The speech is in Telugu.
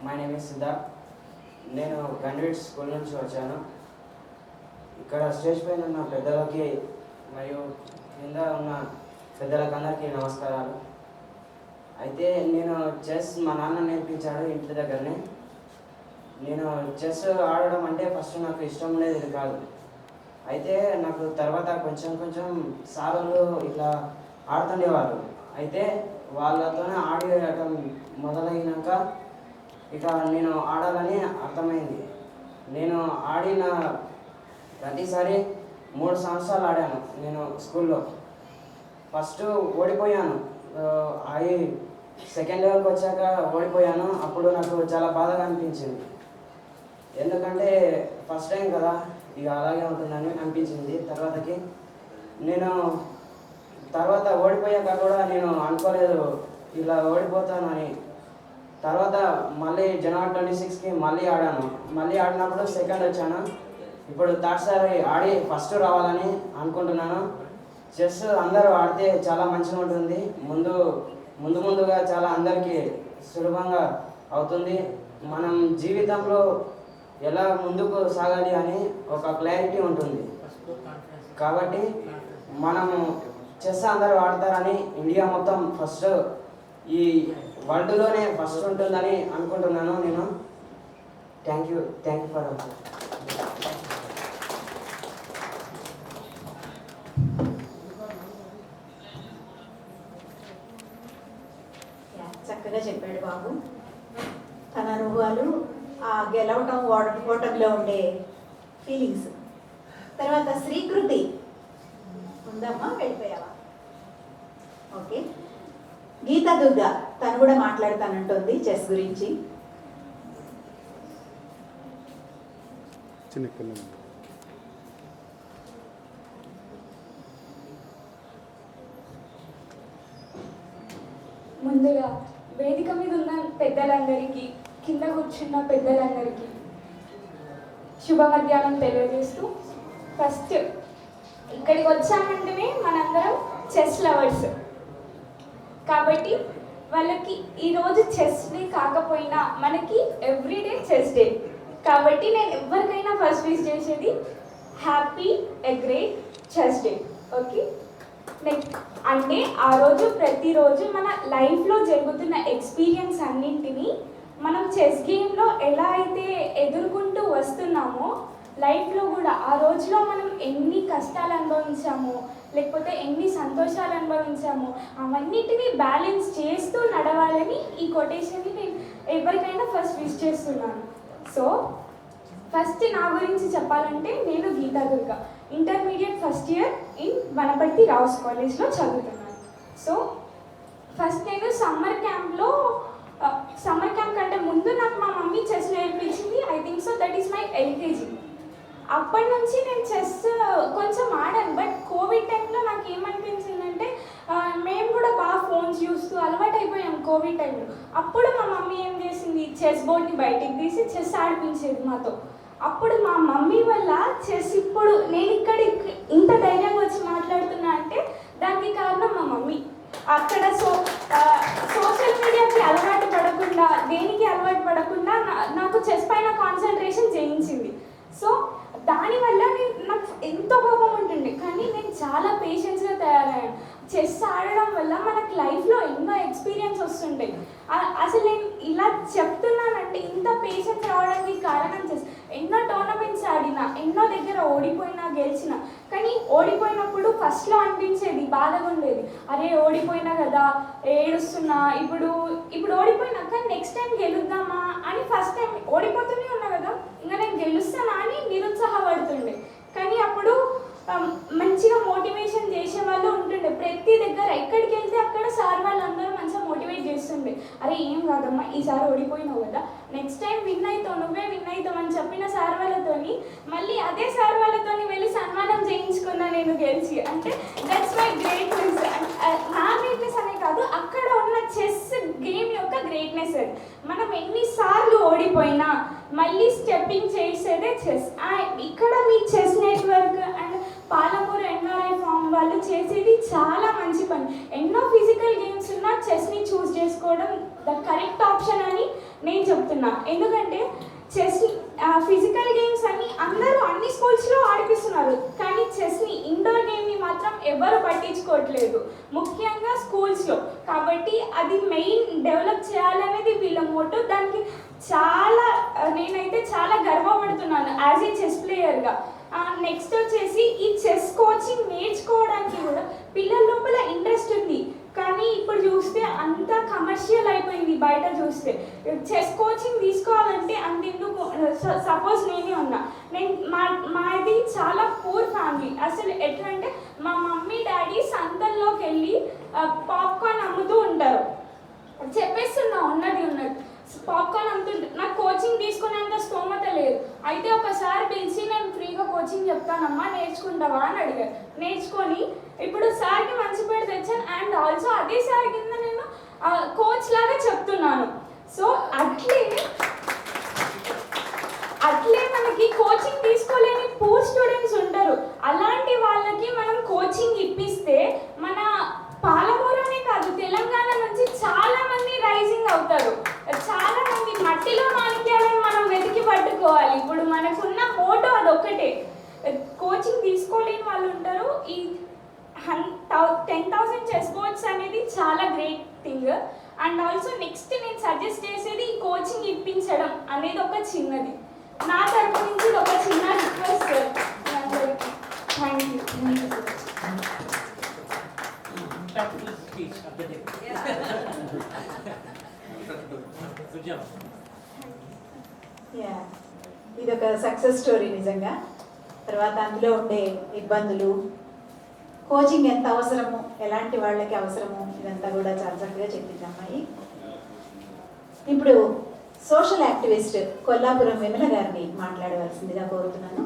My name is Siddharth. నేను గండ్విట్ స్కూల్ నుంచి వచ్చాను. ఇక్కడ స్టేజ్ పైన ఉన్న పెద్దలకి మరియు కింద ఉన్న పెద్దలకు అందరికీ నమస్కారాలు. అయితే నేను చెస్ మా నాన్న నేర్పించాడు ఇంటి దగ్గరనే. నేను చెస్ ఆడడం అంటే ఫస్ట్ నాకు ఇష్టం ఉండేది కాదు. అయితే నాకు తర్వాత కొంచెం కొంచెం సార్లు ఇట్లా ఆడుతుండేవారు. అయితే వాళ్ళతోనే ఆడటం మొదలైనాక ఇక నేను ఆడాలని అర్థమైంది. నేను ఆడిన ప్రతిసారి 3 సంవత్సరాలు ఆడాను. నేను స్కూల్లో ఫస్ట్ ఓడిపోయాను. అవి సెకండ్ లెవెల్కి వచ్చాక ఓడిపోయాను. అప్పుడు నాకు చాలా బాధగా అనిపించింది. ఎందుకంటే ఫస్ట్ టైం కదా, ఇక అలాగే ఉంటుందని అనిపించింది. నేను తర్వాత ఓడిపోయాక కూడా నేను అనుకోలేదు ఇలా ఓడిపోతాను అని. తర్వాత మళ్ళీ జనవరి 26కి మళ్ళీ ఆడాను. మళ్ళీ ఆడినప్పుడు సెకండ్ వచ్చాను. ఇప్పుడు థర్డ్ సారి ఆడి ఫస్ట్ రావాలని అనుకుంటున్నాను. చెస్ అందరూ ఆడితే చాలా మంచిగా ఉంటుంది. ముందుగా చాలా అందరికీ సులభంగా అవుతుంది. మనం జీవితంలో ఎలా ముందుకు సాగాలి అని ఒక క్లారిటీ ఉంటుంది. కాబట్టి మనము చెస్ అందరూ ఆడతారని, ఇండియా మొత్తం ఫస్ట్ ఈ వరల్డ్లోనే ఫస్ట్ ఉంటుందని అనుకుంటున్నాను నేను. థ్యాంక్ యూ ఫర్ చక్కగా చెప్పాడు బాబు. తన అనుభవాలు, ఆ గెలవటం ఓటమిలో ఉండే ఫీలింగ్స్. తర్వాత శ్రీకృతి ఉందమ్మా, వెళ్ళిపోయావా? ఓకే. గీతా దుర్గా తను కూడా మాట్లాడతానంటుంది చెస్ గురించి. ముందుగా వేదిక మీద ఉన్న పెద్దలందరికీ, కింద కూర్చున్న పెద్దలందరికీ శుభ మధ్యాహ్నం తెలియజేస్తూ, ఫస్ట్ ఇక్కడికి వచ్చామంటేనే మనందరం చెస్ లవర్స్ కాబట్టి వాళ్ళకి ఈరోజు చెస్ డే కాకపోయినా మనకి ఎవ్రీడే చెస్ డే కాబట్టి నేను ఎవరికైనా ఫస్ట్ విష్ చేసేది happy a great chess day. Okay. Next అంటే ఆ రోజు ప్రతిరోజు మన లైఫ్లో జరుగుతున్న ఎక్స్పీరియన్స్ అన్నింటినీ మనం చెస్ గేమ్లో ఎలా అయితే ఎదుర్కొంటూ వస్తున్నామో లైఫ్లో కూడా ఆ రోజులో మనం ఎన్ని కష్టాలు అనుభవించామో, లేకపోతే ఎన్ని సంతోషాలు అనుభవించామో అవన్నిటినీ బ్యాలెన్స్ చేస్తూ నడవాలని ఈ కొటేషన్ని నేను ఎవరికైనా ఫస్ట్ విష్ చేస్తున్నాను. సో ఫస్ట్ నా గురించి చెప్పాలంటే నేను Geetha Durga, intermediate first year in Wanaparthy Rao's కాలేజ్లో చదువుతున్నాను. సో ఫస్ట్ నేను సమ్మర్ క్యాంప్ కంటే ముందు నాకు మా మమ్మీ చెస్ నేర్పించింది. I think so that is my LKG. అప్పటి నుంచి నేను చెస్ కొంచెం ఆడాను. బట్ కోవిడ్ టైంలో నాకు ఏమనిపించిందంటే మేము కూడా బాగా ఫోన్స్ చూస్తూ అలవాటు అయిపోయాం కోవిడ్ టైంలో. అప్పుడు మా మమ్మీ ఏం చేసింది, చెస్ బోర్డ్ని బయటికి తీసి చెస్ ఆడిపించేది మాతో. అప్పుడు మా మమ్మీ వల్ల చెస్ ఇప్పుడు నేను ఇక్కడ ఇంత ధైర్యంగా వచ్చి మాట్లాడుతున్నా అంటే దానికి కారణం మా మమ్మీ. అక్కడ సోషల్ మీడియాకి అలవాటు పడకుండా, దేనికి అలవాటు పడకుండా నాకు చెస్ పైన కాన్సన్ట్రేషన్ చేయించింది. సో దానివల్ల నాకు ఎంతో కోపం ఉంటుండే, కానీ నేను చాలా పేషెన్స్గా తయారయ్యాను. చెస్ ఆడడం వల్ల మనకు లైఫ్లో ఎన్నో ఎక్స్పీరియన్స్ వస్తుంటాయి. అసలు నేను ఇలా చెప్తున్నానంటే ఇంత పేషెన్స్ రావడానికి కారణం చెస్. ఎన్నో టోర్నమెంట్స్ ఆడినా, ఎన్నో దగ్గర ఓడిపోయినా గెలిచిన, కానీ ఓడిపోయినప్పుడు ఫస్ట్లో అనిపించేది, బాధగా ఉండేది, అరే ఓడిపోయినా కదా ఏడుస్తున్నా, ఇప్పుడు ఓడిపోయినా కానీ నెక్స్ట్ టైం గెలుద్దామా అని. ఫస్ట్ టైం ఓడిపోతూనే ఉన్నా కదా, ఇంకా నేను గెలుస్తానా అని నిరుత్సాహపడుతుండే. కానీ అప్పుడు మంచిగా మోటివేషన్ చేసే వాళ్ళు ఉంటుండే ప్రతి దగ్గర. ఎక్కడికి వెళ్తే అక్కడ సార్ వాళ్ళందరూ మంచిగా మోటివేట్ చేస్తుండే, అరే ఏం కాదమ్మా ఈసారి ఓడిపోయినావు కదా, నెక్స్ట్ టైం విన్ అవుతావు, నువ్వే విన్ అవుతావు అని చెప్పిన సార్ వాళ్ళతోని మళ్ళీ అదే సార్ వాళ్ళతోని వెళ్ళి సన్మానం చేయించుకున్నా నేను గెలిచి. అంటే దట్స్ మై గ్రేట్నెస్. నా గ్రేట్నెస్ అనే కాదు, అక్కడ ఉన్న చెస్ గేమ్ యొక్క గ్రేట్నెస్ అది. మనం ఎన్నిసార్లు ఓడిపోయినా మళ్ళీ స్టెప్పింగ్ చేసేదే చెస్. ఇక్కడ మీ chess network and Palamuru NRI form వాళ్ళు చేసేది చాలా మంచి పని. ఎన్నో ఫిజికల్ గేమ్స్ ఉన్నా చెస్ని చూస్ చేసుకోవడం ద కరెక్ట్ ఆప్షన్ అని నేను చెప్తున్నా. ఎందుకంటే చెస్ ఫిజికల్ గేమ్స్ అని అందరూ అన్ని స్కూల్స్లో ఆడిపిస్తున్నారు, కానీ చెస్ని ఇండోర్ గేమ్ని మాత్రం ఎవరు పట్టించుకోవట్లేదు, ముఖ్యంగా స్కూల్స్లో. కాబట్టి అది మెయిన్ డెవలప్ చేయాలనేది వీళ్ళ మోటో. దానికి నేనైతే చాలా గర్వపడుతున్నాను యాజ్ ఏ చెస్ ప్లేయర్గా. నెక్స్ట్ వచ్చేసి ఈ చెస్ కోచింగ్ నేర్చుకోవడానికి కూడా పిల్లల లోపల ఇంట్రెస్ట్ ఉంది, కానీ ఇప్పుడు చూస్తే అంతా కమర్షియల్ అయిపోయింది. బయట చూస్తే చెస్ కోచింగ్ తీసుకోవాలంటే అంతెందుకు, సపోజ్ నేనే ఉన్నా, మాది చాలా పూర్ ఫ్యామిలీ. అసలు ఎట్లా అంటే మా మమ్మీ డాడీ సంతల్లోకి వెళ్ళి పాప్కార్న్ అమ్ముతూ ఉంటారు. చెప్పేస్తున్నా ఉన్నది పాప్కార్న్ అమ్ముతుంటే నాకు కోచింగ్ తీసుకునేంత స్తోమత లేదు. అయితే ఒకసారి పిలిచి నేను ఫ్రీగా కోచింగ్ చెప్తానమ్మా నేర్చుకుంటావా అని అడిగారు. నేర్చుకొని ఇప్పుడు సార్కి మంచి పేరు తెచ్చాను. అండ్ ఆల్సో అదే సార్ కింద నేను కోచ్ లాగా చెప్తున్నాను. సో అట్లే మనకి కోచింగ్ తీసుకోలేని పూర్ స్టూడెంట్స్ ఉంటారు. అలాంటి వాళ్ళకి మనం కోచింగ్ ఇప్పిస్తే మన పాలమూరునే కాదు తెలంగాణ నుంచి చాలా మంది రైజింగ్ అవుతారు. చాలా మంది మట్టిలో మాణిక్యాలను మనం వెతికి పట్టుకోవాలి. ఇప్పుడు మనకున్న మోటో అదొక్కటే. కోచింగ్ తీసుకోలేని వాళ్ళు ఉంటారు. ఈ 10,000 చెస్ బోర్డ్స్ అనేది చాలా great thing. And also next నేను సజెస్ట్ చేసేది ఈ కోచింగ్ ఇప్పించడం అనేది ఒక చిన్నది. నా తరపు నుంచి ఒక చిన్న రిక్వెస్ట్ అందరికీ. Thank you. ఇది ఒక సక్సెస్ స్టోరీ నిజంగా. తర్వాత అందులో ఉండే ఇబ్బందులు, కోచింగ్ ఎంత అవసరము, ఎలాంటి వాళ్ళకి అవసరము, ఇదంతా కూడా చాలా చక్కగా చెప్పింది అమ్మాయి. ఇప్పుడు సోషల్ యాక్టివిస్ట్ కొల్లాపురం విమల గారిని మాట్లాడవలసిందిగా కోరుతున్నాను.